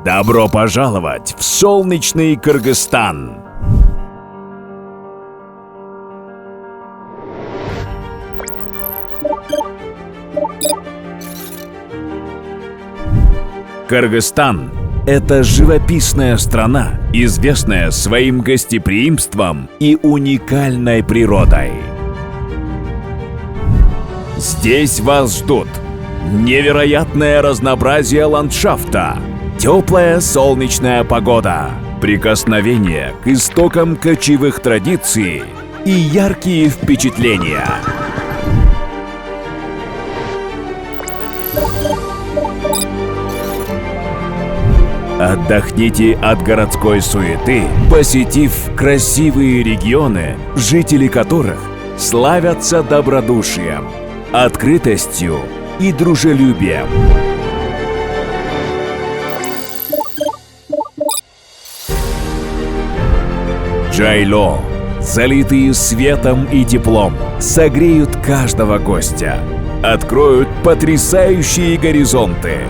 Добро пожаловать в солнечный Кыргызстан! Кыргызстан – это живописная страна, известная своим гостеприимством и уникальной природой. Здесь вас ждут невероятное разнообразие ландшафта, теплая солнечная погода, прикосновение к истокам кочевых традиций и яркие впечатления. Отдохните от городской суеты, посетив красивые регионы, жители которых славятся добродушием, открытостью и дружелюбием. Джайло, залитые светом и теплом, согреют каждого гостя, откроют потрясающие горизонты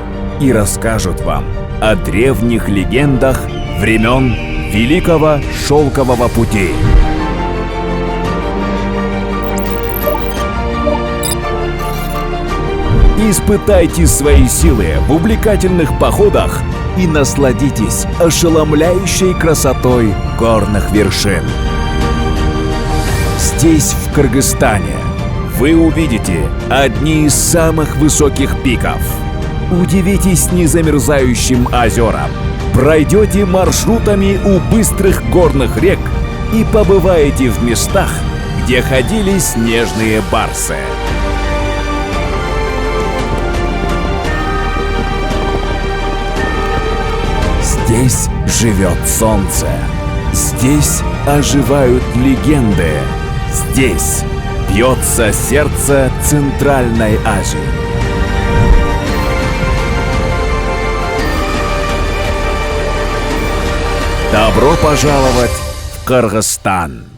и расскажут вам о древних легендах времен Великого Шелкового пути. Испытайте свои силы в увлекательных походах и насладитесь ошеломляющей красотой горных вершин. Здесь, в Кыргызстане, вы увидите одни из самых высоких пиков. Удивитесь незамерзающим озерам, пройдете маршрутами у быстрых горных рек и побываете в местах, где ходили снежные барсы. Здесь живет солнце, здесь оживают легенды, здесь бьется сердце Центральной Азии. Добро пожаловать в Кыргызстан!